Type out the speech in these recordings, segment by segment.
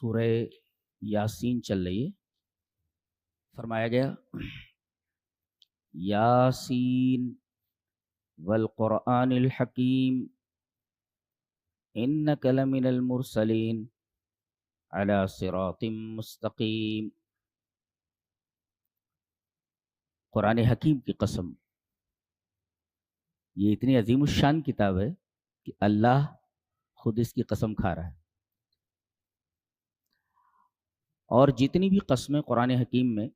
سورہ یاسین چل رہی ہے. فرمایا گیا یاسین والقرآن الحکیم انک لمن المرسلین علی صراط مستقیم. قرآن حکیم کی قسم، یہ اتنی عظیم الشان کتاب ہے کہ اللہ خود اس کی قسم کھا رہا ہے. اور جتنی بھی قسمیں قرآن حکیم میں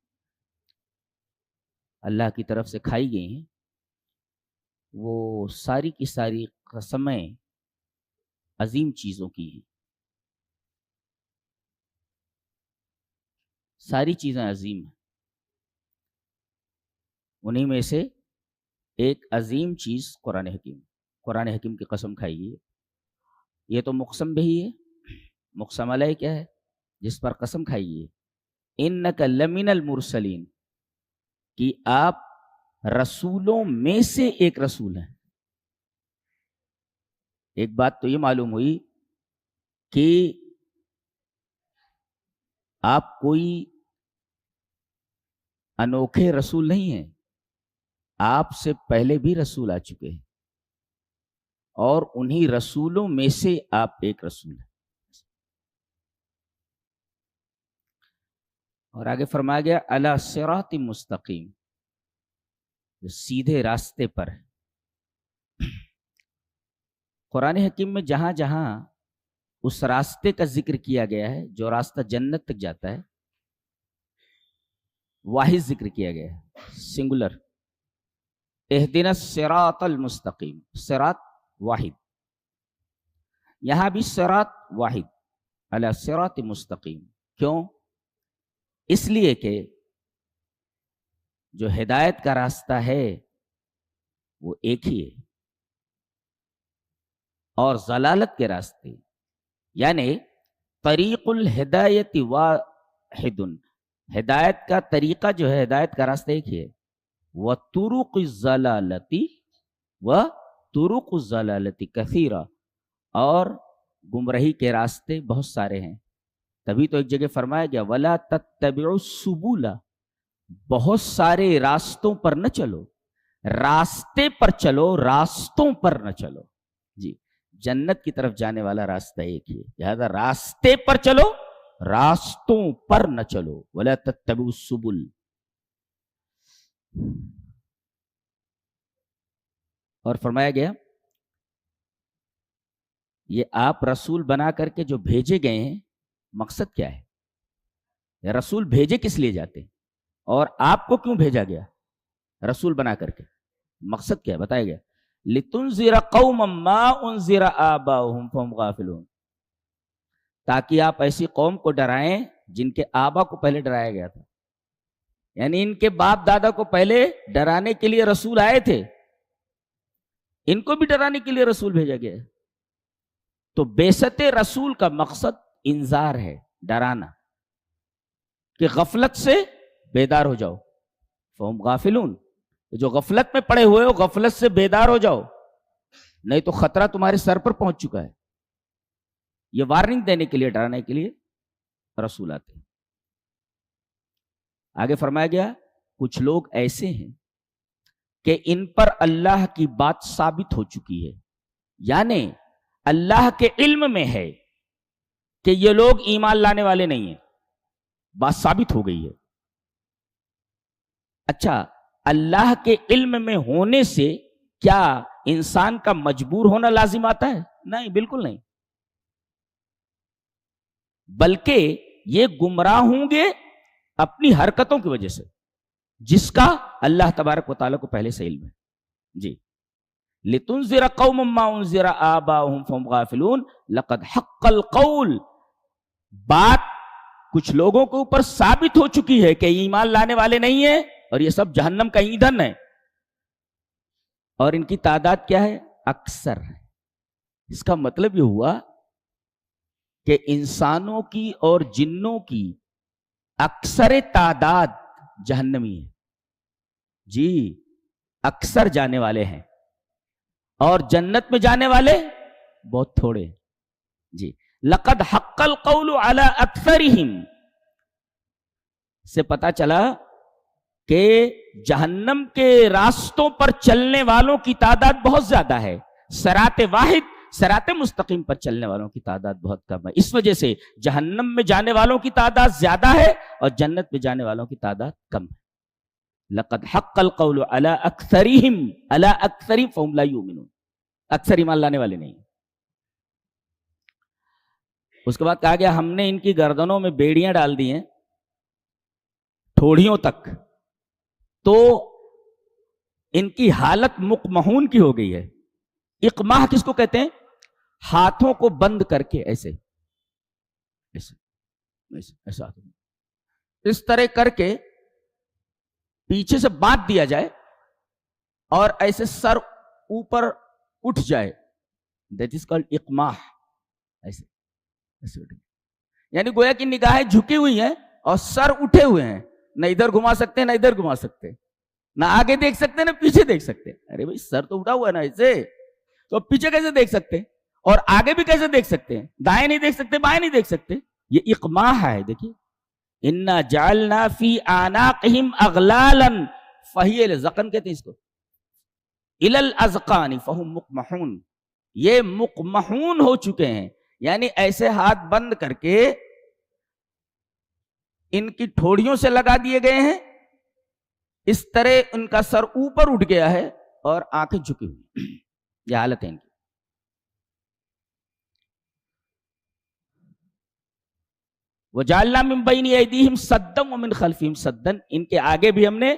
اللہ کی طرف سے کھائی گئی ہیں وہ ساری کی ساری قسمیں عظیم چیزوں کی ہیں. ساری چیزیں عظیم ہیں. انہی میں سے ایک عظیم چیز قرآن حکیم. قرآن حکیم کی قسم کھائی گئی ہے. یہ تو مقسم بھی ہے. مقسم علیہ کیا ہے؟ جس پر قسم کھائی گئی ہے. انک لمن المرسلین، کہ آپ رسولوں میں سے ایک رسول ہیں. ایک بات تو یہ معلوم ہوئی کہ آپ کوئی انوکھے رسول نہیں ہیں. آپ سے پہلے بھی رسول آ چکے ہیں اور انہی رسولوں میں سے آپ ایک رسول ہیں. اور آگے فرمایا گیا علی صراط مستقیم، جو سیدھے راستے پر ہے. قرآن حکیم میں جہاں جہاں اس راستے کا ذکر کیا گیا ہے جو راستہ جنت تک جاتا ہے، واحد ذکر کیا گیا ہے، سنگولر. اہدنا الصراط المستقیم، صراط واحد. یہاں بھی صراط واحد، علی صراط مستقیم. کیوں؟ اس لیے کہ جو ہدایت کا راستہ ہے وہ ایک ہی ہے، اور ضلالت کے راستے یعنی طریق الہدایت واحد، ہدایت کا طریقہ جو ہے، ہدایت کا راستہ ایک ہی ہے. وطرق الضلالت وطرق الضلالت کثیرہ، اور گمراہی کے راستے بہت سارے ہیں. تبھی تو ایک جگہ فرمایا گیا ولا تتبعوا السبل، بہت سارے راستوں پر نہ چلو، راستے پر چلو، راستوں پر نہ چلو. جی، جنت کی طرف جانے والا راستہ ایک ہی ہے، لہذا راستے پر چلو، راستوں پر نہ چلو. ولا تتبعوا السبل. اور فرمایا گیا یہ آپ رسول بنا کر کے جو بھیجے گئے ہیں، مقصد کیا ہے؟ رسول بھیجے کس لیے جاتے ہیں اور آپ کو کیوں بھیجا گیا رسول بنا کر کے؟ مقصد کیا ہے بتایا گیا لِتُنذِرَ قَوْمًا مَا أُنذِرَ آبَاؤُهُمْ فَهُمْ غَافِلُونَ، تاکہ آپ ایسی قوم کو ڈرائیں جن کے آبا کو پہلے ڈرایا گیا تھا. یعنی ان کے باپ دادا کو پہلے ڈرانے کے لیے رسول آئے تھے، ان کو بھی ڈرانے کے لیے رسول بھیجا گیا. تو بعثت رسول کا مقصد انذار ہے، ڈرانا، کہ غفلت سے بیدار ہو جاؤ. فہم غافلون، جو غفلت میں پڑے ہوئے ہو غفلت سے بیدار ہو جاؤ، نہیں تو خطرہ تمہارے سر پر پہنچ چکا ہے. یہ وارننگ دینے کے لیے، ڈرانے کے لیے رسول آتے ہیں. آگے فرمایا گیا کچھ لوگ ایسے ہیں کہ ان پر اللہ کی بات ثابت ہو چکی ہے، یعنی اللہ کے علم میں ہے کہ یہ لوگ ایمان لانے والے نہیں ہیں، بات ثابت ہو گئی ہے. اچھا، اللہ کے علم میں ہونے سے کیا انسان کا مجبور ہونا لازم آتا ہے؟ نہیں، بالکل نہیں. بلکہ یہ گمراہ ہوں گے اپنی حرکتوں کی وجہ سے، جس کا اللہ تبارک و تعالیٰ کو پہلے سے علم ہے. جی، لِتُنذِرَ قَوْمًا مَا أُنذِرَ آبَاؤُهُمْ فَهُمْ غَافِلُونَ لَقَدْ حَقَّ الْقَوْلُ، بات کچھ لوگوں کے اوپر ثابت ہو چکی ہے کہ ایمان لانے والے نہیں ہیں اور یہ سب جہنم کا ایندھن ہے. اور ان کی تعداد کیا ہے؟ اکثر. اس کا مطلب یہ ہوا کہ انسانوں کی اور جنوں کی اکثر تعداد جہنمی ہے. جی، اکثر جانے والے ہیں اور جنت میں جانے والے بہت تھوڑے. جی، لقد حق القول علی اکثرہم سے پتا چلا کہ جہنم کے راستوں پر چلنے والوں کی تعداد بہت زیادہ ہے، صراط واحد صراط مستقیم پر چلنے والوں کی تعداد بہت کم ہے. اس وجہ سے جہنم میں جانے والوں کی تعداد زیادہ ہے اور جنت میں جانے والوں کی تعداد کم ہے. لقد حق القول علی اکثرہم علی اکثرہم فہم لا یؤمنون، اکثر ایمان لانے والے نہیں. اس کے بعد کہا گیا ہم نے ان کی گردنوں میں بیڑیاں ڈال دی ہیں ٹھوڑیوں تک، تو ان کی حالت مقمحون کی ہو گئی ہے. اقماح کس کو کہتے ہیں؟ ہاتھوں کو بند کر کے ایسے ایسے ایسے ایسا اس طرح کر کے پیچھے سے باندھ دیا جائے اور ایسے سر اوپر اٹھ جائے، دیٹ از کالڈ اقماح. ایسے ایسے یعنی گویا کی نگاہیں جھکی ہوئی ہیں اور سر اٹھے ہوئے ہیں، نہ ادھر گھما سکتے نہ ادھر گھما سکتے، نہ آگے دیکھ سکتے نہ پیچھے دیکھ سکتے. ارے بھائی سر تو اٹھا ہوا ہے نا ایسے، تو پیچھے کیسے دیکھ سکتے اور آگے بھی کیسے دیکھ سکتے ہیں؟ دائیں نہیں دیکھ سکتے بائیں نہیں دیکھ سکتے. یہ اقماح ہے. دیکھیے انا جعلنا فی اعناقہم اغلالا فہی الذقن کہتے ہیں اس کو، الی الاذقان فہم مقمحون. یہ مقمحون ہو چکے ہیں، یعنی ایسے ہاتھ بند کر کے ان کی ٹھوڑیوں سے لگا دیے گئے ہیں، اس طرح ان کا سر اوپر اٹھ گیا ہے اور آنکھیں جھکی ہوئی. یہ حالت ہے ان کی. وَجَعَلْنَا مِن بَيْنِ أَيْدِيهِمْ سَدًّا وَمِنْ خَلْفِهِمْ سَدًّا. ان کے آگے بھی ہم نے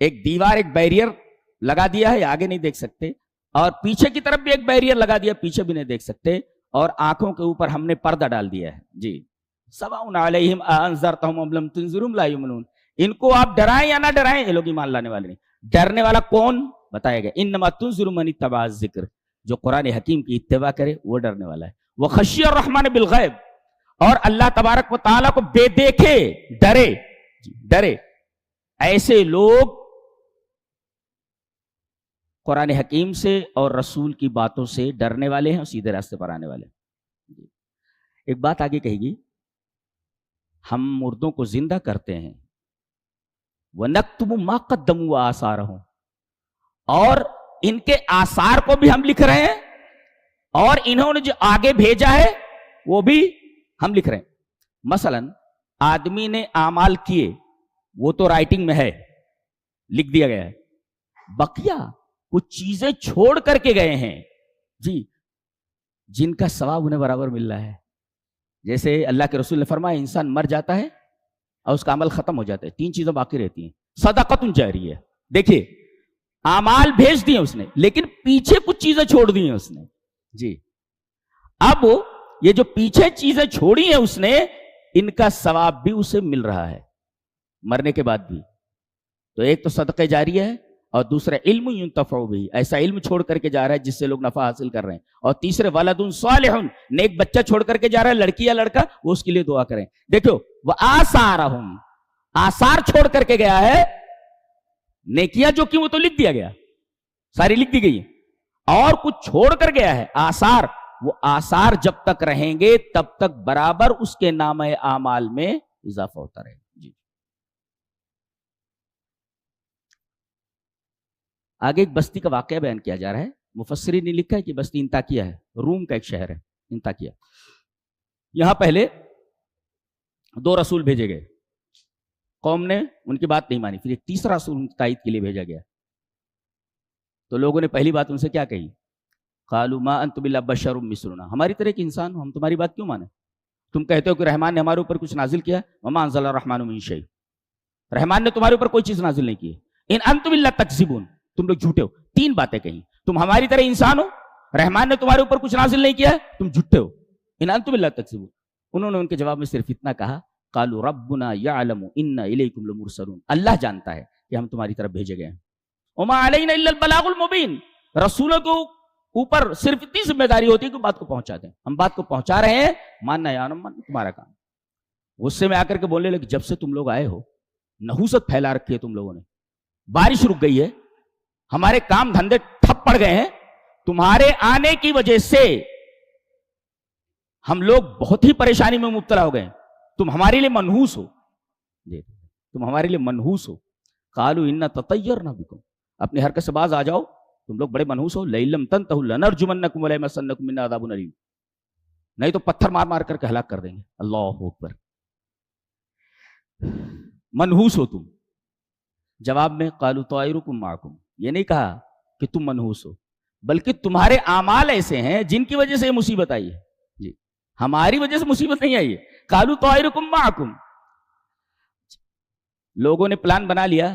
ایک دیوار ایک بیریئر لگا دیا ہے، آگے نہیں دیکھ سکتے، اور پیچھے کی طرف بھی ایک بیریئر لگا دیا، پیچھے بھی نہیں دیکھ سکتے، اور آنکھوں کے اوپر ہم نے پردہ ڈال دیا ہے. جی سَوَاءٌ عَلَيْهِمْ أَأَنذَرْتَهُمْ أَمْ لَمْ تُنذِرْهُمْ لَا يُؤْمِنُونَ. ان کو آپ ڈرائیں یا نہ ڈرائیں یہ لوگ ایمان لانے والے نہیں. ڈرنے والا کون بتایا گیا؟ انما تنذر من اتبع الذکر، جو قرآن حکیم کی اتباع کرے وہ ڈرنے والا ہے. وخشی الرحمن بالغیب، اور اللہ تبارک و تعالیٰ کو بے دیکھے ڈرے. ڈرے ایسے لوگ قرآن حکیم سے اور رسول کی باتوں سے ڈرنے والے ہیں اور سیدھے راستے پر آنے والے ہیں. ایک بات آگے کہے گی، ہم مردوں کو زندہ کرتے ہیں، وَنَكْتُبُ مَا قَدَّمُوا وَآثَارَهُمْ، اور ان کے آثار کو بھی ہم لکھ رہے ہیں اور انہوں نے جو آگے بھیجا ہے وہ بھی ہم لکھ رہے ہیں. مثلا آدمی نے اعمال کیے، وہ تو رائٹنگ میں ہے، لکھ دیا گیا ہے. بقیہ کچھ چیزیں چھوڑ کر کے گئے ہیں جی، جن کا ثواب انہیں برابر مل رہا ہے. جیسے اللہ کے رسول نے فرمایا انسان مر جاتا ہے اور اس کا عمل ختم ہو جاتا ہے، 3 چیزیں باقی رہتی ہیں. صدقۃ جاریہ، دیکھیے اعمال بھیج دیے اس نے لیکن پیچھے کچھ چیزیں چھوڑ دی ہیں اس نے جی. اب یہ جو پیچھے چیزیں چھوڑی ہیں اس نے، ان کا ثواب بھی اسے مل رہا ہے مرنے کے بعد بھی. تو ایک تو صدقہ جاریہ ہے، اور دوسرا علم ينتفع به، ایسا علم چھوڑ کر کے جا رہا ہے جس سے لوگ نفع حاصل کر رہے ہیں. اور تیسرے ولد صالح، نیک بچہ چھوڑ کر کے جا رہا ہے، لڑکی یا لڑکا، وہ اس کے لیے دعا کریں. دیکھو وہ آثار چھوڑ کر کے گیا ہے، نیکیاں جو کی وہ تو لکھ دیا گیا، ساری لکھ دی گئی، اور کچھ چھوڑ کر گیا ہے آثار. وہ آثار جب تک رہیں گے تب تک برابر اس کے نامہ اعمال میں اضافہ ہوتا رہے گا. جی آگے ایک بستی کا واقعہ بیان کیا جا رہا ہے. مفسرین نے لکھا ہے کہ بستی انطاکیہ ہے، روم کا ایک شہر ہے انطاکیہ. یہاں پہلے 2 رسول بھیجے گئے، قوم نے ان کی بات نہیں مانی. پھر ایک تیسرا رسول ان کی تائید کے لیے بھیجا گیا. تو لوگوں نے پہلی بات ان سے کیا کہی؟ قالوا ما انتم الا بشر مثلنا، ہماری طرح کے انسان ہو، ہم تمہاری بات کیوں مانیں؟ تم کہتے ہو کہ رحمان نے ہمارے اوپر کچھ نازل کیا، وما انزل الرحمن من شیء، رحمان نے تمہارے اوپر کوئی چیز نازل نہیں کی. ان انتم الا تکذبون، تم لوگ جھوٹے ہو. 3 باتیں کہیں، تم ہماری طرح انسان ہو، رحمان نے تمہارے اوپر کچھ نازل نہیں کیا ہے، تم جھوٹے ہو. ان انتم الا تکذبون. انہوں نے ان کے جواب میں صرف اتنا کہا، قالوا ربنا يعلم ان الیکم لمرسلون، اللہ جانتا ہے کہ ہم تمہاری طرف بھیجے گئے ہیں. وما علینا الا البلاغ المبین، رسولوں کو اوپر صرف اتنی ذمہ داری ہوتی ہے کہ بات کو پہنچا دیں. ہم بات کو پہنچا رہے ہیں، ماننا یا نہ ماننا تمہارا کام. غصے میں آ کر کے بولنے لگے جب سے تم لوگ آئے ہو نحوست پھیلا رکھی ہے تم لوگوں نے، بارش رک گئی ہے، ہمارے کام دھندے ٹھپ پڑ گئے ہیں، تمہارے آنے کی وجہ سے ہم لوگ بہت ہی پریشانی میں مبتلا ہو گئے، تم ہمارے لیے منحوس ہو، تم ہمارے لیے منحوس ہو. قالوا ان تطیرنا بکم، اپنی حرکت سے باز آ جاؤ، تم لوگ بڑے منحوس ہو. لئن لم تنتهوا لنرجمنکم وليمسنکم منا عذاب الیم، نہیں تو پتھر مار مار کر کے ہلاک کر دیں گے. اللہ اکبر. منحوس ہو تم. جواب میں قالوا طائرکم معکم، یہ نہیں کہا کہ تم منحوس ہو، بلکہ تمہارے اعمال ایسے ہیں جن کی وجہ سے یہ مصیبت آئی ہے. جی ہماری وجہ سے مصیبت نہیں آئی ہے. قالوا طائرکم معکم. لوگوں نے پلان بنا لیا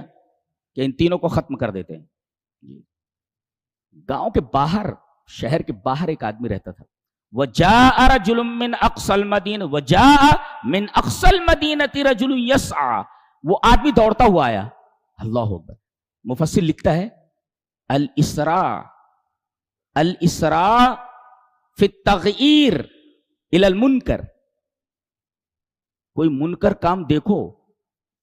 کہ ان تینوں کو ختم کر دیتے ہیں. گاؤں کے باہر، شہر کے باہر ایک آدمی رہتا تھا. وَجَاءَ رَجُلٌ مِّنْ أَقْصَى الْمَدِينَةِ وَجَاءَ مِّنْ أَقْصَى الْمَدِينَةِ رَجُلٌ يَسْعَىٰ. وہ آدمی دوڑتا ہوا آیا. اللہ اکبر. مفسر لکھتا ہے الاسراء فی التغییر الی المنکر. کوئی منکر کام دیکھو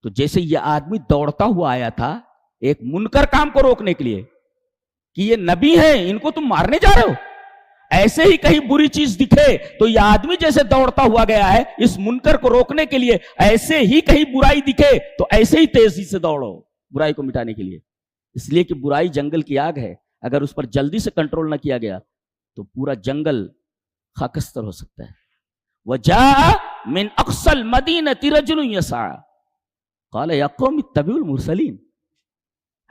تو جیسے یہ آدمی دوڑتا ہوا آیا تھا ایک منکر کام کو روکنے کے لیے کہ یہ نبی ہیں، ان کو تم مارنے جا رہے ہو، ایسے ہی کہیں بری چیز دکھے تو یہ آدمی جیسے دوڑتا ہوا گیا ہے اس منکر کو روکنے کے لیے، ایسے ہی کہیں برائی دکھے تو ایسے ہی تیزی سے دوڑو برائی کو مٹانے کے لیے. اس لیے کہ برائی جنگل کی آگ ہے، اگر اس پر جلدی سے کنٹرول نہ کیا گیا تو پورا جنگل خاکستر ہو سکتا ہے. وَجَاءَ مِنْ أَقْصَى الْمَدِينَةِ رَجُلٌ يَسْعَىٰ قَالَ يَا قَوْمِ اتَّبِعُوا الْمُرْسَلِينَ.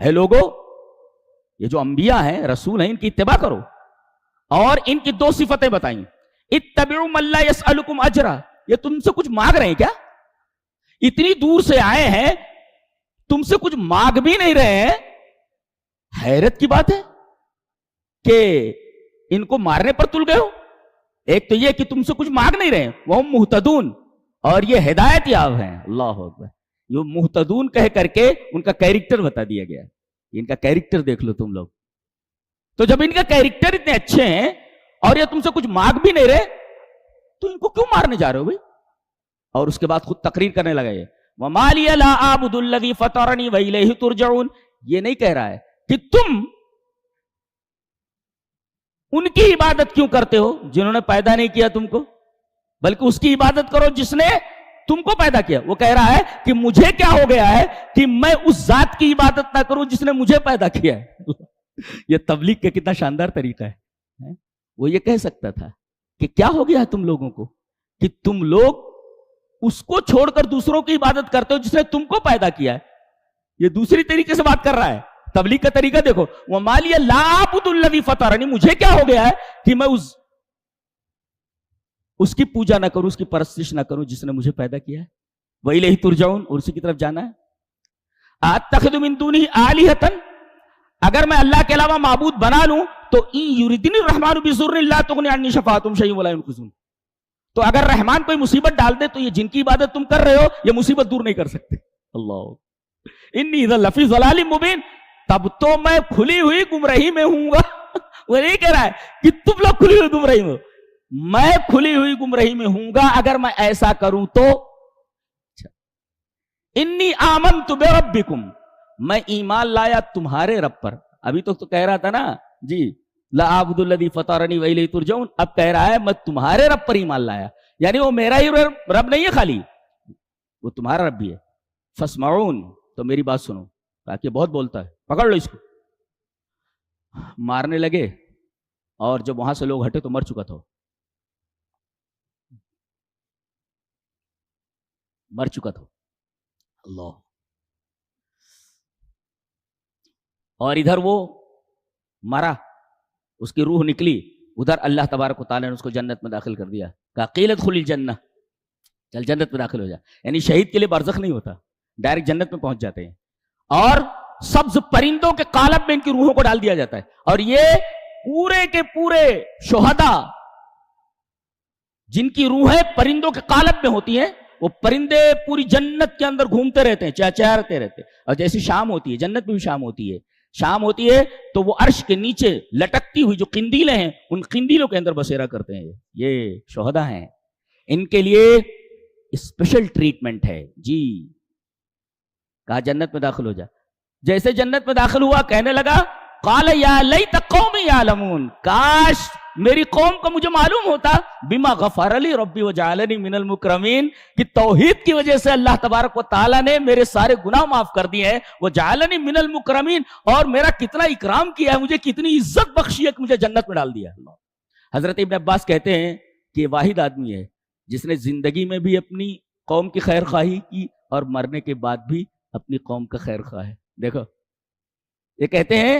ہے لوگو، یہ جو انبیاء ہیں، رسول ہیں، ان کی اتباع کرو. اور ان کی دو صفتیں بتائیں. اتبعوا من لا يسألكم اجرا، یہ تم سے کچھ مانگ رہے ہیں کیا؟ اتنی دور سے آئے ہیں، تم سے کچھ مانگ بھی نہیں رہے ہیں. حیرت کی بات ہے کہ ان کو مارنے پر تل گئے ہو. ایک تو یہ کہ تم سے کچھ مانگ نہیں رہے ہیں، وہ مہتدون، اور یہ ہدایت یاب ہیں. اللہ اکبر. یہ مہتدون کہہ کر کے ان کا کیریکٹر بتا دیا گیا. ان کا کیریکٹر دیکھ لو تم لوگ. تو جب ان کا کیریکٹر اتنے اچھے ہیں اور یہ تم سے کچھ مانگ بھی نہیں رہے تو ان کو کیوں مارنے جا رہے ہو بھائی؟ اور اس کے بعد خود تقریر کرنے لگا یہ وَمَا لِيَ لَا أَعْبُدُ الَّذِي فَطَرَنِي وَإِلَيْهِ تُرْجَعُونَ. یہ نہیں کہہ رہا ہے کہ تم ان کی عبادت کیوں کرتے ہو جنہوں نے پیدا نہیں کیا تم کو، بلکہ اس کی عبادت کرو جس نے تم کو پیدا کیا. وہ کہہ رہا ہے کہ مجھے کیا ہو گیا ہے کہ میں اس ذات کی عبادت نہ کروں جس نے مجھے پیدا کیا ہے. یہ تبلیغ کا کتنا شاندار طریقہ ہے. وہ یہ کہہ سکتا تھا کہ کیا ہو گیا ہے تم لوگوں کو کہ تم لوگ اس کو چھوڑ کر دوسروں کی عبادت کرتے ہو جس نے تم کو پیدا کیا ہے. یہ دوسری طریقے سے بات کر رہا ہے. تبلیغ کا طریقہ دیکھو. وَمَا لِيَ لَا أَعْبُدُ الَّذِي فَطَرَنِي، مجھے کیا ہو گیا ہے کہ میں اس کی پوجا نہ کروں، اس کی پرستش نہ کروں جس نے مجھے پیدا کیا ہے. وَإِلَيْهِ تُرْجَعُونَ، اور اسی کی طرف جانا ہے. أَتَّخِذُ مِن دُونِهِ آلِهَةً، اگر میں اللہ کے علاوہ معبود بنا لوں تو إِن يُرِدْنِي الرَّحْمَنُ بِضُرٍّ لَا تُغْنِ عَنِّي شَفَاعَتُهُمْ شَيْئًا وَلَا يُنْقِذُونِ. تو اگر رحمان کوئی مصیبت ڈال دے تو یہ جن کی عبادت تم کر رہے ہو یہ مصیبت دور نہیں کر سکتے. اللہ. إِنِّي إِذًا لَفِي ضَلَالٍ مُبِينٍ، تب تو میں کھلی ہوئی گمراہی میں ہوں گا. وہ نہیں کہہ رہا ہے کہ تم لوگ کھلی ہوئی گمراہی میں ہو، میں کھلی ہوئی گمراہی میں ہوں گا اگر میں ایسا کروں تو. انی آمنت بربکم، میں ایمان لایا تمہارے رب پر. ابھی تو کہہ رہا تھا نا جی لا اعبد الذی فطرنی والیہ ترجعون، اب کہہ رہا ہے میں تمہارے رب پر ایمان لایا. یعنی وہ میرا ہی رب نہیں ہے خالی، وہ تمہارا رب بھی ہے. فاسمعون، تو میری بات سنو. تاکہ بہت بولتا ہے، پکڑ لو اس کو. مارنے لگے اور جب وہاں سے لوگ ہٹے تو مر چکا تھا، مر چکا تھا. اللہ. اور ادھر وہ مرا، اس کی روح نکلی، ادھر اللہ تبارک و تعالیٰ نے اس کو جنت میں داخل کر دیا. کہا قیل ادخل الجنہ، چل جنت میں داخل ہو جا. یعنی شہید کے لیے برزخ نہیں ہوتا، ڈائریکٹ جنت میں پہنچ جاتے ہیں. اور سبز پرندوں کے قالب میں ان کی روحوں کو ڈال دیا جاتا ہے. اور یہ پورے کے پورے شہداء جن کی روحیں پرندوں کے قالب میں ہوتی ہیں، وہ پرندے پوری جنت کے اندر گھومتے رہتے ہیں، چہچہاتے رہتے ہیں. اور جیسی شام ہوتی ہے، جنت میں بھی شام ہوتی ہے، شام ہوتی ہے تو وہ عرش کے نیچے لٹکتی ہوئی جو قندیلیں ہیں ان قندیلوں کے اندر بسیرا کرتے ہیں. یہ شہداء ہیں، ان کے لیے اسپیشل ٹریٹمنٹ ہے جی. کہا جنت میں داخل ہو جا. جیسے جنت میں داخل ہوا کہنے لگا قال یا لیت قومی یعلمون، کاش میری قوم کو مجھے معلوم ہوتا بما غفر لی ربی وجعلنی من المکرمین کہ توحید کی وجہ سے اللہ تبارک و تعالیٰ نے میرے سارے گناہ معاف کر دیے ہیں، وجعلنی من المکرمین، اور میرا کتنا اکرام کیا ہے، مجھے کتنی عزت بخشی ہے کہ مجھے جنت میں ڈال دیا۔ حضرت ابن عباس کہتے ہیں کہ یہ واحد آدمی ہے جس نے زندگی میں بھی اپنی قوم کی خیر خواہی کی اور مرنے کے بعد بھی اپنی قوم کا خیر خواہ ہے۔ دیکھو یہ کہتے ہیں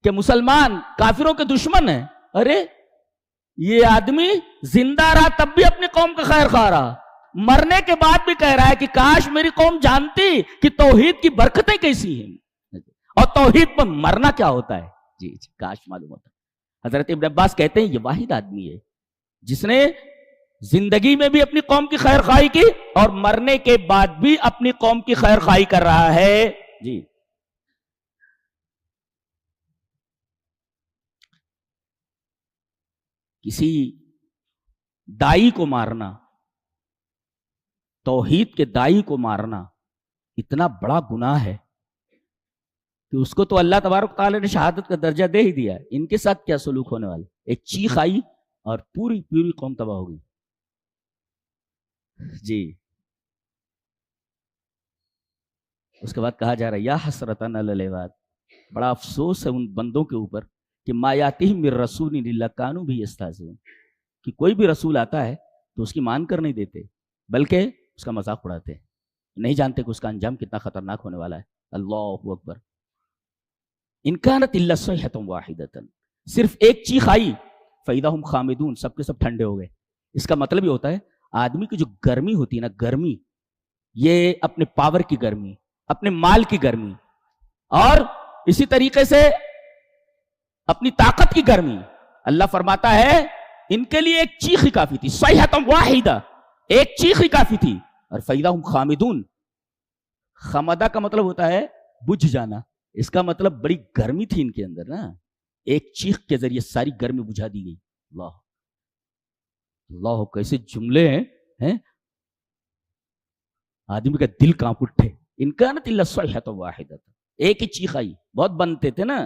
کہ مسلمان کافروں کے دشمن ہیں، ارے یہ آدمی زندہ رہا تب بھی اپنی قوم کا خیر خواہ رہا، مرنے کے بعد بھی کہہ رہا ہے کہ کاش میری قوم جانتی کہ توحید کی برکتیں کیسی ہیں اور توحید پر مرنا کیا ہوتا ہے، جی کاش معلوم ہوتا۔ حضرت ابن عباس کہتے ہیں یہ واحد آدمی ہے جس نے زندگی میں بھی اپنی قوم کی خیر خواہی کی اور مرنے کے بعد بھی اپنی قوم کی خیر خواہی کر رہا ہے، جی۔ کسی دائی کو مارنا، توحید کے دائی کو مارنا اتنا بڑا گناہ ہے کہ اس کو تو اللہ تبارک تعالیٰ نے شہادت کا درجہ دے ہی دیا ہے۔ ان کے ساتھ کیا سلوک ہونے والا، ایک چیخ آئی اور پوری قوم تباہ ہو گئی، جی۔ اس کے بعد کہا جا رہا ہے یا حسرتن علی العباد، بڑا افسوس ہے ان بندوں کے اوپر کہ ما یاتیہم من رسول الا کانوا بہ یستہزئون، کہ کوئی بھی رسول آتا ہے تو اس کی مان کر نہیں دیتے بلکہ اس کا مذاق اڑاتے ہیں، نہیں جانتے کہ اس کا انجام کتنا خطرناک ہونے والا ہے۔ اللہ اکبر۔ ان کانت الا صیحۃ واحدۃ، صرف ایک چیخ آئی فاذا ہم خامدون، سب کے سب ٹھنڈے ہو گئے۔ اس کا مطلب یہ ہوتا ہے آدمی کی جو گرمی ہوتی ہے نا، گرمی، یہ اپنے پاور کی گرمی، اپنے مال کی گرمی، اور اسی طریقے سے اپنی طاقت کی گرمی، اللہ فرماتا ہے ان کے لیے ایک چیخ ہی کافی تھی، صیحۃ واحدہ، ایک چیخ ہی کافی تھی، اور فاذا ہم خامدون۔ خمدہ کا مطلب ہوتا ہے بجھ جانا، اس کا مطلب بڑی گرمی تھی ان کے اندر نا، ایک چیخ کے ذریعے ساری گرمی بجھا دی گئی۔ اللہ اللہ، کیسے جملے ہیں، آدمی کا دل کانپ اٹھے۔ ان کانت الا صیحۃ واحدۃ، ایک ہی چیخ آئی، بہت بنتے تھے نا،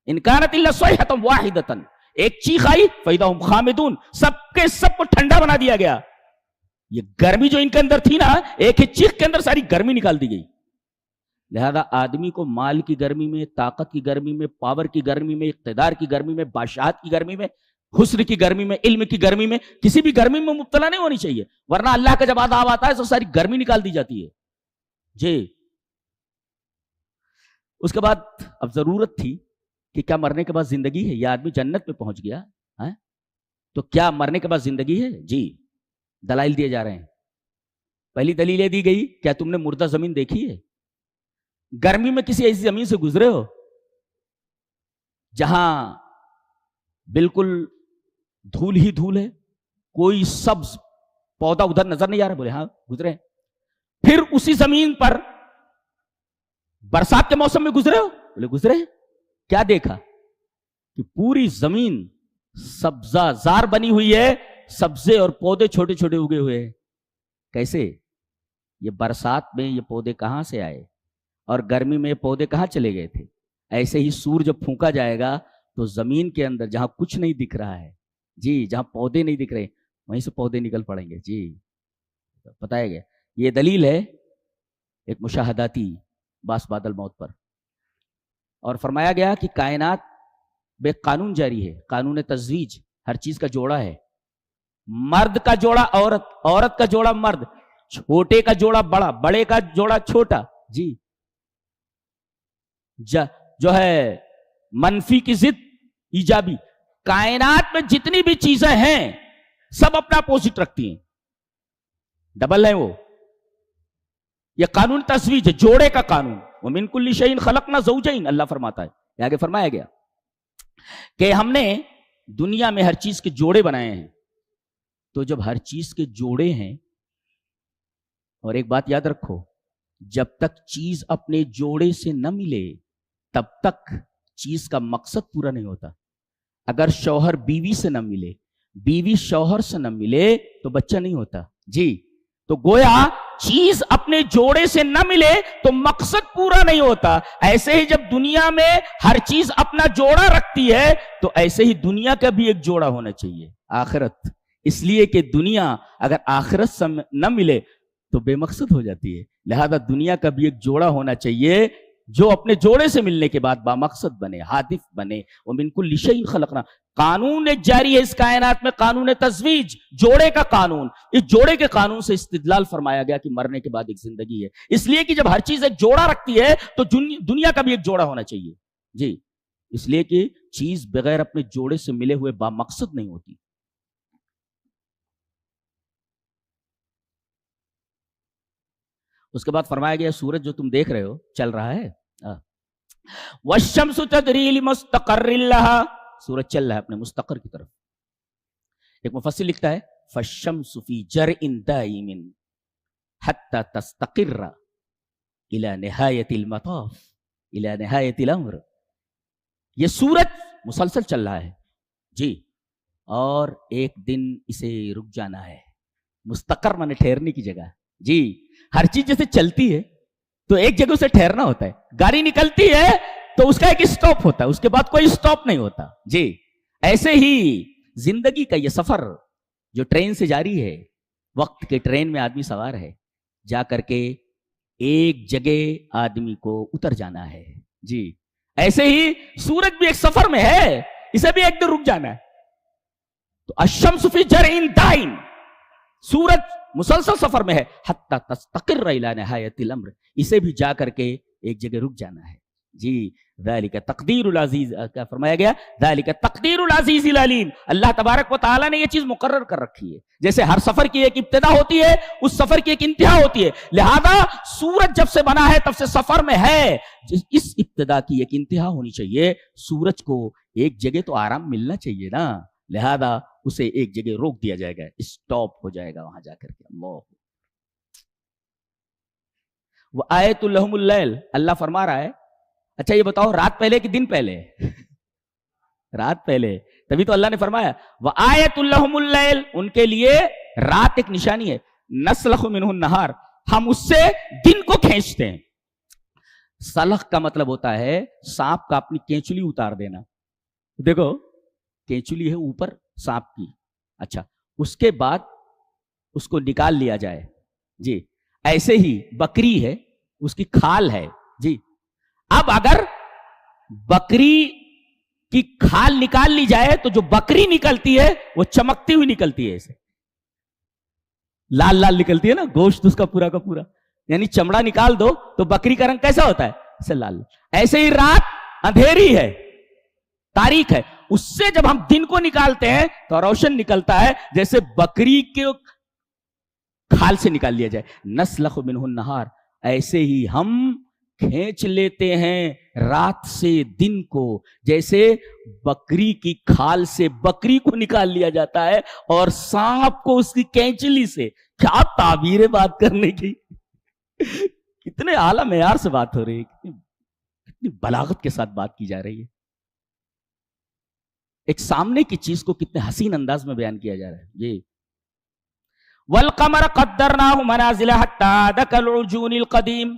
ان کانت الا صیحۃ واحدۃ، ایک چیخ آئی فاذا ہم خامدون، سب کے سب کو ٹھنڈا بنا دیا گیا۔ یہ گرمی جو ان کے اندر تھی نا، ایک ہی چیخ کے اندر ساری گرمی نکال دی گئی۔ لہذا آدمی کو مال کی گرمی میں، طاقت کی گرمی میں، پاور کی گرمی میں، اقتدار کی گرمی میں، بادشاہت کی گرمی میں، حسن کی گرمی میں، علم کی گرمی میں، کسی بھی گرمی میں مبتلا نہیں ہونی چاہیے، ورنہ اللہ کا جب عذاب آتا ہے تو ساری گرمی نکال دی جاتی ہے، جی۔ اس کے بعد اب ضرورت تھی کہ کیا مرنے کے بعد زندگی ہے؟ یہ آدمی جنت میں پہنچ گیا ہے تو کیا مرنے کے بعد زندگی ہے؟ جی، دلائل دیے جا رہے ہیں۔ پہلی دلیل یہ دی گئی، کیا تم نے مردہ زمین دیکھی ہے؟ گرمی میں کسی ایسی زمین سے گزرے ہو جہاں بالکل دھول ہی دھول ہے، کوئی سبز پودا ادھر نظر نہیں آ رہا؟ بولے ہاں گزرے۔ پھر اسی زمین پر برسات کے موسم میں گزرے ہو؟ بولے گزرے۔ کیا دیکھا؟ کہ پوری زمین سبزہ زار بنی ہوئی ہے، سبزے اور پودے چھوٹے چھوٹے اگے ہوئے ہیں۔ کیسے؟ یہ برسات میں یہ پودے کہاں سے آئے اور گرمی میں یہ پودے کہاں چلے گئے تھے؟ ایسے ہی سور جب پھونکا جائے گا تو زمین کے اندر جہاں کچھ نہیں دکھ رہا ہے، جی، جہاں پودے نہیں دکھ رہے وہیں سے پودے نکل پڑیں گے، جی، بتایا گیا۔ یہ دلیل ہے ایک مشاہداتی باس بادل موت پر، اور فرمایا گیا کہ کائنات بے قانون جاری ہے، قانون تزویج، ہر چیز کا جوڑا ہے، مرد کا جوڑا عورت، عورت کا جوڑا مرد، چھوٹے کا جوڑا بڑا، بڑے کا جوڑا چھوٹا، جی۔ جو ہے منفی کی ضد ایجابی، کائنات میں جتنی بھی چیزیں ہیں سب اپنا اپوزٹ رکھتی ہیں، ڈبل ہے وہ، یہ قانون تزویج ہے، جوڑے کا قانون۔ وَمِن كُلِّ شَيْءٍ خَلَقْنَا زَوْجَيْنِ، اللہ فرماتا ہے، آگے فرمایا گیا کہ ہم نے دنیا میں ہر چیز کے جوڑے بنائے ہیں۔ تو جب ہر چیز کے جوڑے ہیں، اور ایک بات یاد رکھو، جب تک چیز اپنے جوڑے سے نہ ملے تب تک چیز کا مقصد پورا نہیں ہوتا۔ اگر شوہر بیوی سے نہ ملے، بیوی شوہر سے نہ ملے تو بچہ نہیں ہوتا، جی۔ تو گویا چیز اپنے جوڑے سے نہ ملے تو مقصد پورا نہیں ہوتا. ایسے ہی جب دنیا میں ہر چیز اپنا جوڑا رکھتی ہے تو ایسے ہی دنیا کا بھی ایک جوڑا ہونا چاہیے، آخرت. اس لیے کہ دنیا اگر آخرت سے نہ ملے تو بے مقصد ہو جاتی ہے. لہذا دنیا کا بھی ایک جوڑا ہونا چاہیے جو اپنے جوڑے سے ملنے کے بعد بامقصد بنے، ہادف بنے. وَمِن كُلِّ شَيْءٍ خَلَقْنَا. قانون ایک جاری ہے اس کائنات میں، قانون تزویج، جوڑے کا قانون. اس جوڑے کے قانون سے استدلال فرمایا گیا کہ مرنے کے بعد ایک زندگی ہے. اس لیے کہ جب ہر چیز ایک جوڑا رکھتی ہے تو دنیا کا بھی ایک جوڑا ہونا چاہیے. جی، اس لیے کہ چیز بغیر اپنے جوڑے سے ملے ہوئے بامقصد نہیں ہوتی. اس کے بعد فرمایا گیا سورج جو تم دیکھ رہے ہو چل رہا ہے، وَالشَّمْسُ تَجْرِي لِمُسْتَقَرٍّ لَهَا. سورج چل رہا ہے اپنے مستقر کی طرف. ایک مفسر لکھتا ہے فَالشَّمْسُ فِي جَرْءٍ دَائِمٍ حَتَّى تَسْتَقِرَّ إِلَى نِهَايَةِ الْمَطَافِ إِلَى نِهَايَةِ الْأَمْرِ. یہ سورج مسلسل چل رہا ہے جی، اور ایک دن اسے رک جانا ہے. مستقر مانے ٹھہرنے کی جگہ جی. ہر چیز جیسے چلتی ہے تو ایک جگہ سے ٹھہرنا ہوتا ہے. گاڑی نکلتی ہے تو اس کا ایک سٹاپ ہوتا ہے، اس کے بعد کوئی سٹاپ نہیں ہوتا جی. ایسے ہی زندگی کا یہ سفر جو ٹرین سے جاری ہے، وقت کے ٹرین میں آدمی سوار ہے، جا کر کے ایک جگہ آدمی کو اتر جانا ہے جی. ایسے ہی سورج بھی ایک سفر میں ہے، اسے بھی ایک دن رک جانا ہے. تو الشمس فی جرء دائم، سورج مسلسل سفر میں ہے. حتی تستقر الی نہایت الامر، اسے بھی جا کر کے ایک جگہ رک جانا ہے جی. ذالک تقدیر العزیز، کیا فرمایا گیا؟ ذالک تقدیر العزیز العلیم. اللہ تبارک و تعالیٰ نے یہ چیز مقرر کر رکھی ہے. جیسے ہر سفر کی ایک ابتدا ہوتی ہے، اس سفر کی ایک انتہا ہوتی ہے. لہذا سورج جب سے بنا ہے تب سے سفر میں ہے. اس ابتدا کی ایک انتہا ہونی چاہیے. سورج کو ایک جگہ تو آرام ملنا چاہیے نا، لہذا اسے ایک جگہ روک دیا جائے گا، اسٹاپ ہو جائے گا وہاں جا کر کے. اللہ وآیت لہم اللیل، اللہ فرما رہا ہے اچھا یہ بتاؤ رات پہلے کہ دن پہلے؟ رات پہلے. تبھی تو اللہ نے فرمایا وآیت لہم اللیل، ان کے لیے رات ایک نشانی ہے. نسلخ منہ النہار، ہم اس سے دن کو کھینچتے ہیں. سلخ کا مطلب ہوتا ہے سانپ کا اپنی کینچلی اتار دینا. دیکھو کینچلی ہے اوپر سانپ کی، اچھا اس کے بعد اس کو نکال لیا جائے جی. ایسے ہی بکری ہے، اس کی کھال ہے جی. اب اگر بکری کی کھال نکال لی جائے تو جو بکری نکلتی ہے وہ چمکتی ہوئی نکلتی ہے، ایسے لال لال نکلتی ہے نا، گوشت اس کا پورا کا پورا. یعنی چمڑا نکال دو تو بکری کا رنگ کیسا ہوتا ہے؟ ایسے لال. ایسے ہی رات اندھیری ہے، تاریک ہے، اس سے جب ہم دن کو نکالتے ہیں تو روشن نکلتا ہے، جیسے بکری کے کھال سے نکال لیا جائے. نسلخ منہ النہار، ایسے ہی ہم کھینچ لیتے ہیں رات سے دن کو، جیسے بکری کی کھال سے بکری کو نکال لیا جاتا ہے اور سانپ کو اس کی کینچلی سے. کیا تعبیر بات کرنے کی، کتنے اعلیٰ معیار سے بات ہو رہی ہے، کتنی بلاغت کے ساتھ بات کی جا رہی ہے. ایک سامنے کی چیز کو کتنے حسین انداز میں بیان کیا جا رہا ہے. یہ وَالْقَمَرَ قَدَّرْنَاهُ مَنَازِلَ حَتَّى عَادَ كَالْعُرْجُونِ الْقَدِيمِ.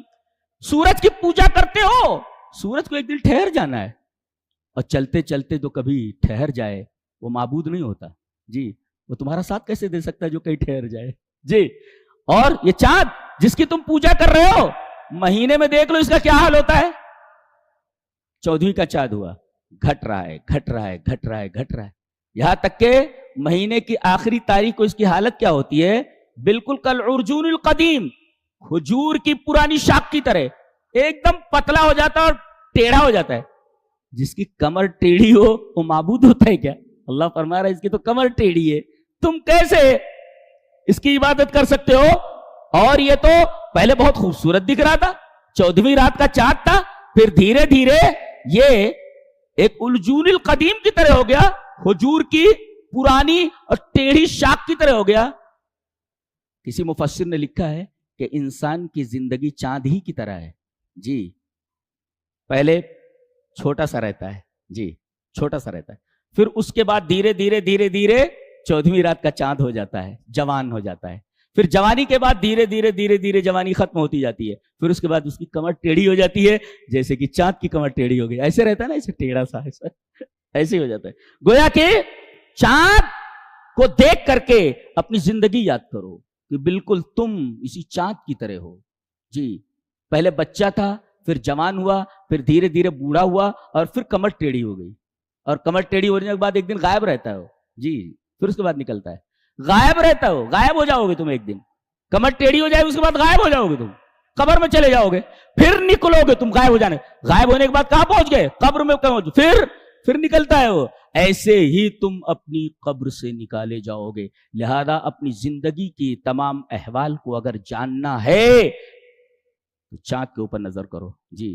سورج کی پوجا کرتے ہو، سورج کو ایک دن ٹھہر جانا ہے، اور چلتے چلتے تو کبھی ٹھہر جائے وہ معبود نہیں ہوتا جی. وہ تمہارا ساتھ کیسے دے سکتا ہے جو کہیں ٹھہر جائے جی. اور یہ چاند جس کی تم پوجا کر رہے ہو، مہینے میں دیکھ لو اس کا کیا حال ہوتا ہے. 14ویں کا چاند ہوا، گھٹ رہا ہے گھٹ رہا ہے گھٹ رہا ہے گھٹ رہا ہے، یہاں تک کہ مہینے کی آخری تاریخ کو اس کی حالت کیا ہوتی ہے؟ بالکل کالعرجون القدیم، کھجور کی پرانی شاخ کی طرح ایک دم پتلا ہو جاتا ہے اور ٹیڑھا ہو جاتا ہے. جس کی کمر ٹیڑھی ہو وہ معبود ہوتا ہے کیا؟ اللہ فرما رہا ہے اس کی تو کمر ٹیڑھی ہے، تم کیسے اس کی عبادت کر سکتے ہو؟ اور یہ تو پہلے بہت خوبصورت دکھ رہا تھا، 14ویں رات کا چاند تھا، پھر دھیرے دھیرے یہ ایک الجون القدیم کی طرح ہو گیا، کھجور کی پرانی اور ٹیڑھی شاخ کی طرح ہو گیا. کسی مفسر نے لکھا ہے کہ انسان کی زندگی چاند ہی کی طرح ہے جی. پہلے چھوٹا سا رہتا ہے جی، چھوٹا سا رہتا ہے، پھر اس کے بعد دھیرے دھیرے دھیرے دھیرے 14ویں رات کا چاند ہو جاتا ہے، جوان ہو جاتا ہے، پھر جوانی کے بعد دھیرے دھیرے دھیرے دھیرے جوانی ختم ہوتی جاتی ہے، پھر اس کے بعد اس کی کمر ٹیڑھی ہو جاتی ہے، جیسے کہ چاند کی کمر ٹیڑھی ہو گئی، ایسے رہتا ہے نا، ایسے ٹیڑھا سا ایسے ہی ہو جاتا ہے۔ گویا کہ چاند کو دیکھ کر کے اپنی زندگی یاد کرو کہ بالکل تم اسی چاند کی طرح ہو۔ جی، پہلے بچہ تھا، پھر جوان ہوا، پھر دھیرے دھیرے بوڑھا ہوا، اور پھر کمر ٹیڑھی ہو گئی، اور کمر ٹیڑھی ہونے کے بعد ایک دن غائب رہتا ہے۔ جی، پھر اس کے بعد نکلتا ہے، غائب رہتا ہو، غائب ہو جاؤ گے تم ایک دن، کمر ٹیڑھی ہو جائے، اس کے بعد غائب ہو جاؤ گے، تم قبر میں چلے جاؤ گے، پھر نکلو گے تم غائب ہو جانے، غائب ہونے کے بعد کہاں پہنچ گئے؟ قبر میں پہنچ، پھر نکلتا ہے وہ۔ ایسے ہی تم اپنی قبر سے نکالے جاؤ گے۔ لہذا اپنی زندگی کی تمام احوال کو اگر جاننا ہے تو چاند کے اوپر نظر کرو۔ جی،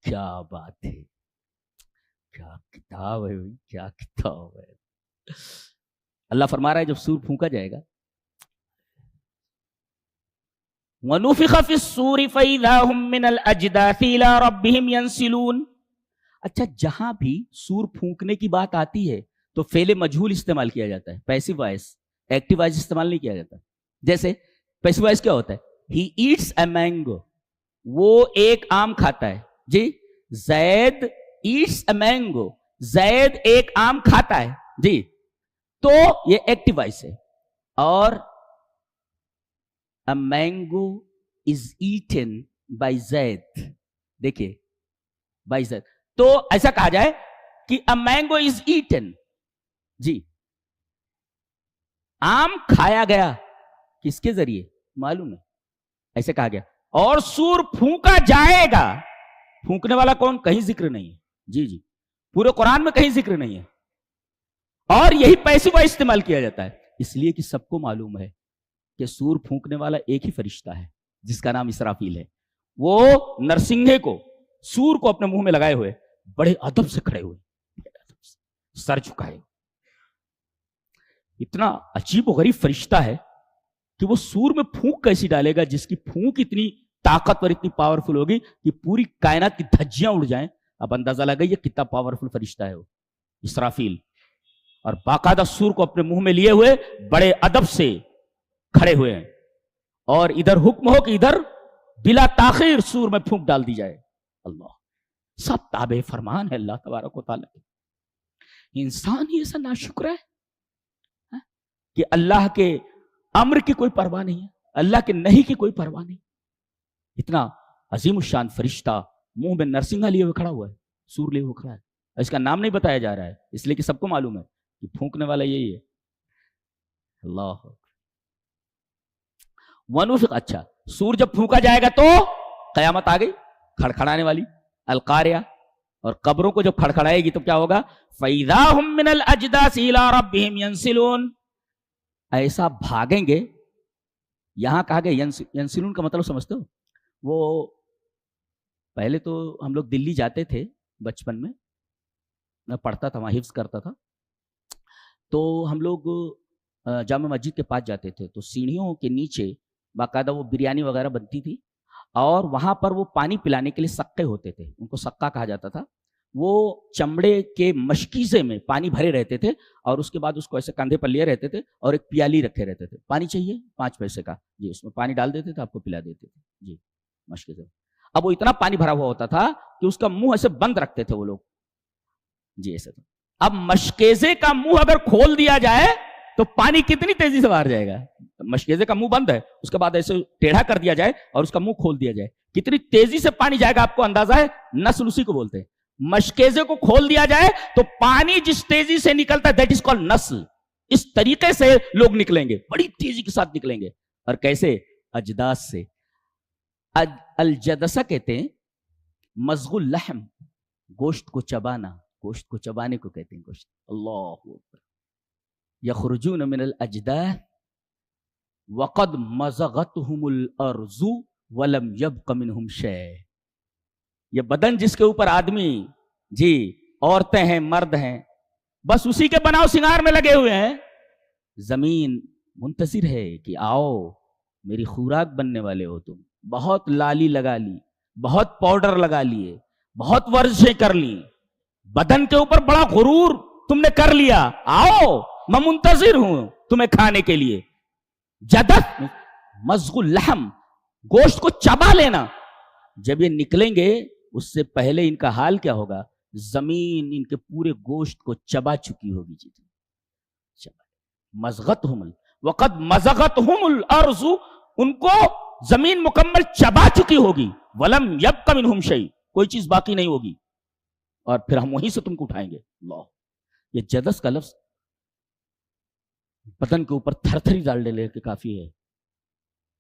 کیا بات ہے، کیا کتاب ہے، کیا کتاب ہے۔ اللہ فرما رہا ہے جب سور پھونکا جائے گا، وَنُفِخَ فِي الصُّورِ فَإِذَا هُم مِّنَ الْأَجْدَاثِ إِلَىٰ رَبِّهِمْ يَنْسِلُونَ۔ اچھا، جہاں بھی سور پھونکنے کی بات آتی ہے تو فعل مجہول استعمال کیا جاتا ہے، پیسو وائس، ایکٹیو وائس استعمال نہیں کیا جاتا۔ جیسے پیسو وائس کیا ہوتا ہے؟ ہی ایٹس اے مینگو، وہ ایک آم کھاتا ہے۔ جی، زید ایٹس اے مینگو، زید ایک آم کھاتا ہے۔ جی، تو یہ ایکٹیو وائس ہے۔ اور a mango is eaten by Zaid، دیکھیے by Zaid، تو ایسا کہا جائے کہ a mango is eaten۔ جی، آم کھایا گیا، کس کے ذریعے معلوم ہے، ایسے کہا گیا۔ اور سور پھونکا جائے گا، پھونکنے والا کون؟ کہیں ذکر نہیں ہے۔ جی جی، پورے قرآن میں کہیں ذکر نہیں ہے، اور یہی پیسو کا استعمال کیا جاتا ہے، اس لیے کہ سب کو معلوم ہے کہ سور پھونکنے والا ایک ہی فرشتہ ہے جس کا نام اسرافیل ہے۔ وہ نرسنگھے کو، سور کو اپنے منہ میں لگائے ہوئے، بڑے ادب سے کھڑے ہوئے، سر جھکائے، اتنا عجیب و غریب فرشتہ ہے کہ وہ سور میں پھونک کیسی ڈالے گا جس کی پھونک اتنی طاقتور، اتنی پاورفل ہوگی کہ پوری کائنات کی دھجیاں اڑ جائیں۔ اب اندازہ لگائیے کتنا پاورفل فرشتہ ہے وہ اسرافیل، اور باقاعدہ سور کو اپنے منہ میں لیے ہوئے بڑے ادب سے کھڑے ہوئے ہیں، اور ادھر حکم ہو کہ ادھر بلا تاخیر سور میں پھونک ڈال دی جائے۔ اللہ، سب تابع فرمان ہے اللہ تبارک و تعالیٰ۔ انسان ہی ایسا ناشکر ہے کہ اللہ کے امر کی کوئی پرواہ نہیں ہے، اللہ کے نہیں کی کوئی پرواہ نہیں۔ اتنا عظیم الشان فرشتہ منہ میں نرسنگھا لیے ہوئے کھڑا ہوا ہے، سور لیے ہوئے کھڑا ہے، اس کا نام نہیں بتایا جا رہا ہے اس لیے کہ سب کو معلوم ہے کہ پھونکنے والا یہی ہے۔ اللہ ونفخ، اچھا سور جب پھونکا جائے گا تو قیامت آ گئی، کھڑکھڑانے والی، القاریہ، اور قبروں کو جب کھڑکھڑائے گی تو کیا ہوگا؟ فَإِذَا هُم مِّنَ الْأَجْدَاثِ إِلَىٰ رَبِّهِمْ يَنْسِلُونَ، ایسا بھاگیں گے۔ یہاں کہا گیا ینسلون کا مطلب سمجھتے ہو؟ وہ پہلے تو ہم لوگ دلی جاتے تھے بچپن میں پڑھتا تھا، وہاں حفظ کرتا تھا، تو ہم لوگ جامع مسجد کے پاس جاتے تھے تو سیڑھیوں کے نیچے باقاعدہ وہ بریانی وغیرہ بنتی تھی، اور وہاں پر وہ پانی پلانے کے لیے سقے ہوتے تھے، ان کو سقا کہا جاتا تھا۔ وہ چمڑے کے مشکیزے میں پانی بھرے رہتے تھے، اور اس کے بعد اس کو ایسے کندھے پر لیے رہتے تھے، اور ایک پیالی رکھے رہتے تھے، پانی چاہیے 5 پیسے کا، جی اس میں پانی ڈال دیتے تھے، آپ کو پلا دیتے تھے، جی مشکیزے۔ اب وہ اتنا پانی بھرا ہوا ہوتا تھا کہ اس کا منہ ایسے بند رکھتے تھے وہ لوگ، جی ایسے تھا۔ اب مشکیزے کا منہ اگر کھول دیا جائے تو پانی کتنی تیزی سے باہر جائے گا؟ مشکیزے کا منہ بند ہے، اس کے بعد ایسے ٹیڑھا کر دیا جائے اور اس کا منہ کھول دیا جائے، کتنی تیزی سے پانی جائے گا آپ کو اندازہ ہے؟ نسل اسی کو بولتے ہیں۔ مشکیزے کو کھول دیا جائے تو پانی جس تیزی سے نکلتا ہے دیٹ از کالڈ نسل، اس طریقے سے لوگ نکلیں گے، بڑی تیزی کے ساتھ نکلیں گے۔ اور کیسے؟ اجداث سے۔ الجدسہ کہتے ہیں مضغ اللحم، گوشت کو چبانا، گوشت کو چبانے کو کہتے ہیں گوشت۔ اللہ اکبر۔ یخرجون من الاجداث وقد مزغتهم الارض ولم يبق منهم شيء، یہ بدن جس کے اوپر آدمی، جی عورتیں ہیں مرد ہیں، بس اسی کے بناؤ سنگار میں لگے ہوئے ہیں، زمین منتظر ہے کہ آؤ میری خوراک بننے والے ہو تم۔ بہت لالی لگا لی، بہت پاؤڈر لگا لیے، بہت ورزشیں کر لی، بدن کے اوپر بڑا غرور تم نے کر لیا, آؤ میں منتظر ہوں تمہیں کھانے کے لیے. جدت مزغ اللحم, گوشت کو چبا لینا. جب یہ نکلیں گے اس سے پہلے ان کا حال کیا ہوگا؟ زمین ان کے پورے گوشت کو چبا چکی ہوگی. جی مزغتہم وقد مزغتہم الارض, ان کو زمین مکمل چبا چکی ہوگی. ولم یبق منہم شیء, کوئی چیز باقی نہیں ہوگی, اور پھر ہم وہیں سے تم کو اٹھائیں گے. اللہ, یہ جدس کا لفظ بدن کے اوپر تھر تھری ڈال لے کے کافی ہے.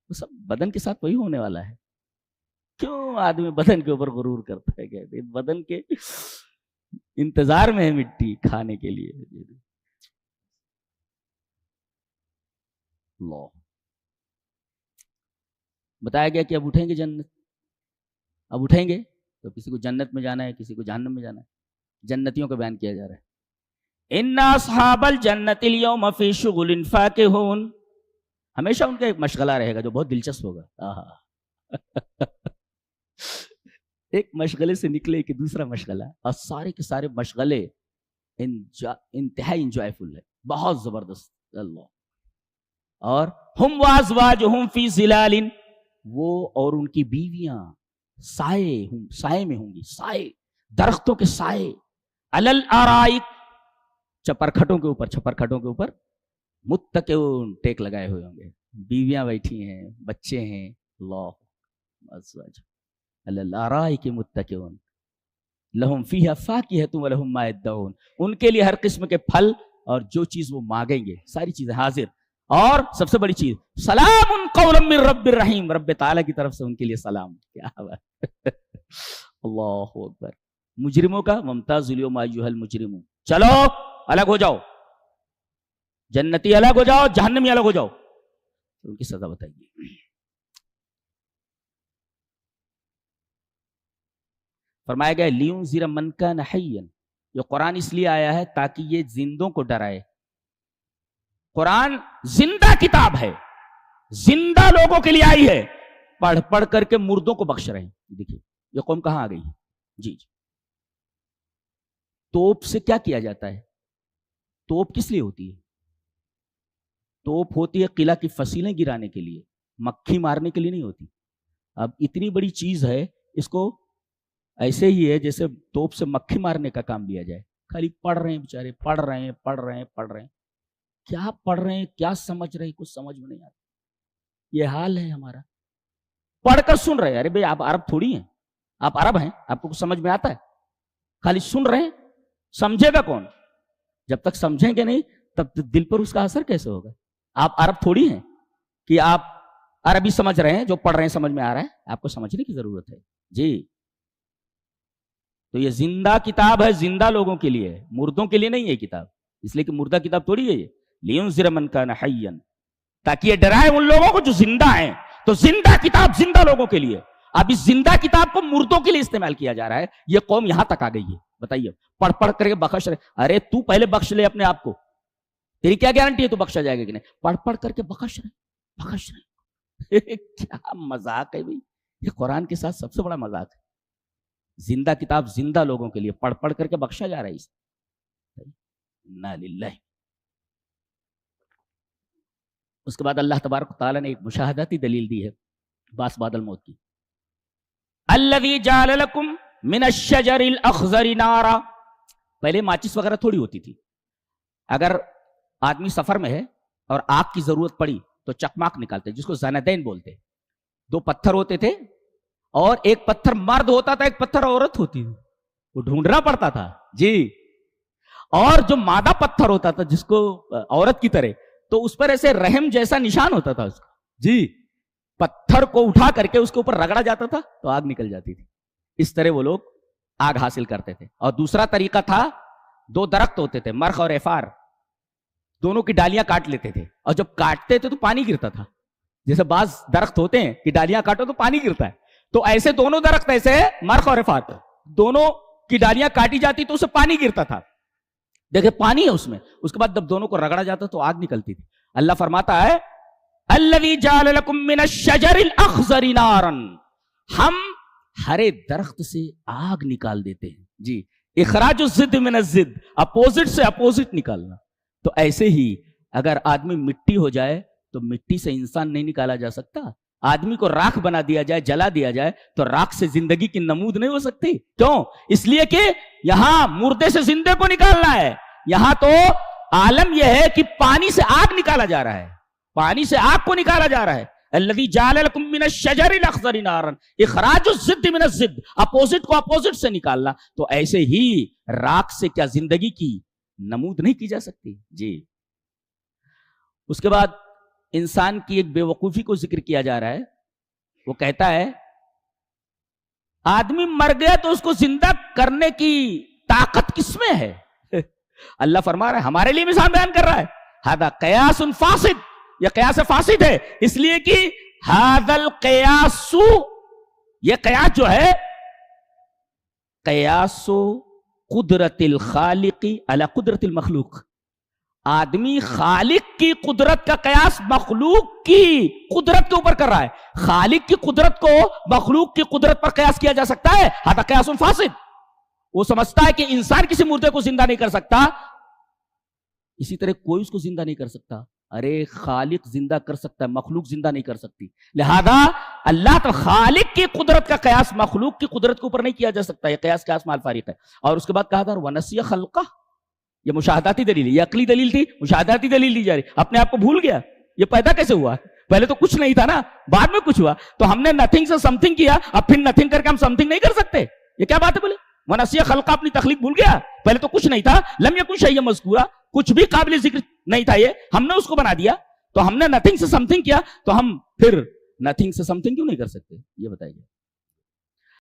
سب بدن کے ساتھ وہی ہونے والا ہے. کیوں آدمی بدن کے اوپر غرور کرتا ہے؟ کہتے بدن کے انتظار میں ہے مٹی کھانے کے لیے. اللہ, بتایا گیا کہ اب اٹھیں گے جنت. اب اٹھیں گے تو کسی کو جنت میں جانا ہے, کسی کو جہنم میں جانا ہے. جنتیوں کا بیان کیا جا رہا ہے. ان اصحاب الجنت اليوم فی شغل فاکہون, ہمیشہ ان کا ایک مشغلہ رہے گا جو بہت دلچسپ ہوگا. ایک مشغلے سے نکلے کہ دوسرا مشغلہ, اور سارے کے سارے مشغلے انتہائی انجوائے فل ہے, بہت زبردست. اللہ, اور ہم وازواجہم فی ظلال, وہ اور ان کی بیویاں سائے میں ہوں گی. سائے, درختوں کے سائے. علی الارائک, چھپرکھٹوں کے اوپر متکئون, ٹیک لگائے ہوئے ہوں گے. بیویاں بیٹھی ہیں, بچے ہیں. اللہ, ازواج علی الارائک متکئون لہم فیہا فاکہۃ ولہم ما یدعون, ان کے لیے ہر قسم کے پھل اور جو چیز وہ مانگیں گے ساری چیزیں حاضر. اور سب سے بڑی چیز, سلام قولا من رب الرحیم, رب تعالیٰ کی طرف سے ان کے لیے سلام. کیا بات, اللہ اکبر. مجرموں کا ممتاز الیوم ایھا المجرمون, چلو الگ ہو جاؤ, جنتی الگ ہو جاؤ, جہنمی الگ ہو جاؤ. ان کی سزا بتائیے. فرمایا گیا لینذر من کان حیا, یہ قرآن اس لیے آیا ہے تاکہ یہ زندوں کو ڈرائے. قرآن زندہ کتاب ہے, زندہ لوگوں کے لیے آئی ہے. پڑھ پڑھ کر کے مردوں کو بخش رہے ہیں. دیکھیے یہ قوم کہاں آ گئی ہے. جی توپ سے کیا کیا جاتا ہے؟ توپ کس لیے ہوتی ہے؟ توپ ہوتی ہے قلعہ کی فصیلیں گرانے کے لیے, مکھی مارنے کے لیے نہیں ہوتی. اب اتنی بڑی چیز ہے, اس کو ایسے ہی ہے جیسے توپ سے مکھی مارنے کا کام لیا جائے. خالی پڑھ رہے ہیں بیچارے, پڑھ رہے ہیں. کیا پڑھ رہے ہیں, کیا سمجھ رہے ہیں, کچھ سمجھ میں نہیں آتا. یہ حال ہے ہمارا. پڑھ کر سن رہے ہیں. ارے بھائی آپ عرب تھوڑی ہیں, آپ عرب ہیں, آپ کو کچھ سمجھ میں آتا ہے؟ خالی سن رہے ہیں, سمجھے گا کون؟ جب تک سمجھیں گے نہیں تب دل پر اس کا اثر کیسے ہوگا؟ آپ عرب تھوڑی ہیں کہ آپ عربی سمجھ رہے ہیں, جو پڑھ رہے ہیں سمجھ میں آ رہا ہے. آپ کو سمجھنے کی ضرورت ہے. جی تو یہ زندہ کتاب ہے, زندہ لوگوں کے لیے, مردوں کے لیے نہیں ہے کتاب. اس لیے کہ مردہ کتاب تھوڑی ہے یہ. لینذر من کان حیا, تاکہ یہ ڈرائے ان لوگوں کو جو زندہ ہیں. تو زندہ کتاب زندہ لوگوں کے لیے. اب اس زندہ کتاب کو مردوں کے لیے استعمال کیا جا رہا ہے. یہ قوم یہاں تک آ گئی ہے. بتائیے, پڑھ پڑھ کر کے بخش رہے. ارے تو پہلے بخش لے اپنے آپ کو, تیری کیا گارنٹی ہے تو بخشا جائے گا کہ نہیں؟ پڑھ پڑھ کر کے بخش رہے. کیا مذاق ہے بھائی, یہ قرآن کے ساتھ سب سے بڑا مذاق ہے. زندہ کتاب زندہ لوگوں کے لیے, پڑھ پڑھ کر کے بخشا جا رہا ہے اسے. انا للہ. اس کے بعد اللہ تبارک تعالیٰ نے ایک مشاہداتی دلیل دی ہے باس بعد الموت کی. الذی جعل لکم من الشجر الاخضر نارا. پہلے ماچس وغیرہ تھوڑی ہوتی تھی. اگر آدمی سفر میں ہے اور آگ کی ضرورت پڑی تو چکماک نکالتے, جس کو زندین بولتے. 2 پتھر ہوتے تھے, اور ایک پتھر مرد ہوتا تھا, ایک پتھر عورت ہوتی تھی. وہ ڈھونڈنا پڑتا تھا. جی, اور جو مادہ پتھر ہوتا تھا جس کو عورت کی طرح, تو اس پر ایسے رحم جیسا نشان ہوتا تھا اس کا. جی, پتھر کو اٹھا کر کے اس کے اوپر رگڑا جاتا تھا تو آگ نکل جاتی تھی. اس طرح وہ لوگ آگ حاصل کرتے تھے. اور دوسرا طریقہ تھا, 2 درخت ہوتے تھے, مرخ اور ایفار. دونوں کی ڈالیاں کاٹ لیتے تھے, اور جب کاٹتے تھے تو پانی گرتا تھا. جیسے بعض درخت ہوتے ہیں کہ ڈالیاں کاٹو تو پانی گرتا ہے, تو ایسے دونوں درخت, ایسے مرخ اور ایفار, دونوں کی ڈالیاں کاٹی جاتی تو اسے پانی گرتا تھا. دیکھیں پانی ہے اس میں. اس کے بعد جب دونوں کو رگڑا جاتا تو آگ نکلتی تھی. اللہ فرماتا ہے الذی جعل لکم من الشجر الاخضر نارا, ہم ہرے درخت سے آگ نکال دیتے ہیں. جی, اخراج الضد من الضد، اپوزٹ سے اپوزٹ نکالنا. تو ایسے ہی اگر آدمی مٹی ہو جائے تو مٹی سے انسان نہیں نکالا جا سکتا. آدمی کو راکھ بنا دیا جائے، جلا دیا جائے تو راکھ سے زندگی کی نمود نہیں ہو سکتی. کیوں؟ اس لیے کہ یہاں مردے سے زندے کو نکالنا ہے. یہاں تو عالم یہ ہے کہ پانی سے آگ نکالا جا رہا ہے، پانی سے آگ کو نکالا جا رہا ہے. الذی جعل لکم من الشجر الاخضر نارا، اخراج الضد من الضد، اپوزٹ کو اپوزٹ سے نکالنا. تو ایسے ہی راکھ سے کیا زندگی کی نمود نہیں کی جا سکتی؟ جی. اس کے بعد انسان کی ایک بے وقوفی کو ذکر کیا جا رہا ہے. وہ کہتا ہے آدمی مر گیا تو اس کو زندہ کرنے کی طاقت کس میں ہے؟ اللہ فرما رہا ہے، ہمارے لیے مثال بیان کر رہا ہے، ھذا قیاس فاسد، یہ قیاس فاسد ہے. اس لیے کہ ھذا القیاس، یہ قیاس جو ہے قیاس قدرت الخالق علی قدرت المخلوق. آدمی خالق کی قدرت کا قیاس مخلوق کی قدرت کے اوپر کر رہا ہے. خالق کی قدرت کو مخلوق کی قدرت پر قیاس کیا جا سکتا ہے، ھذا قیاس فاسد. وہ سمجھتا ہے کہ انسان کسی مردے کو زندہ نہیں کر سکتا، اسی طرح کوئی اس کو زندہ نہیں کر سکتا. ارے خالق زندہ کر سکتا ہے، مخلوق زندہ نہیں کر سکتی. لہذا اللہ تعالی خالق کی قدرت کا قیاس مخلوق کی قدرت کے اوپر نہیں کیا جا سکتا. یہ قیاس قیاس مال فارق ہے. اور اس کے بعد کہا تھا وَنَسِيَ خَلْقَهُ، یہ مشاہداتی دلیل ہے، یہ عقلی دلیل تھی، مشاہداتی دلیل دی جا رہی. اپنے آپ کو بھول گیا. یہ پیدا کیسے ہوا؟ پہلے تو کچھ نہیں تھا نا، بعد میں کچھ ہوا. تو ہم نے نتھنگ سے سم تھنگ کیا، اب پھر نتھنگ کر کے ہم سم تھنگ نہیں کر سکتے. یہ کیا بات ہے؟ بولے وَنَسِيَ خَلْقَهُ، اپنی تخلیق بھول گیا. پہلے تو کچھ نہیں تھا، لم یکن شیئا مذکورا، کچھ بھی قابل ذکر نہیں تھا، یہ ہم نے اس کو بنا دیا. تو ہم نے نتھنگ سے سم تھنگ کیا، تو ہم پھر نتھنگ سے سم تھنگ کیوں نہیں کر سکتے؟ یہ بتائیے.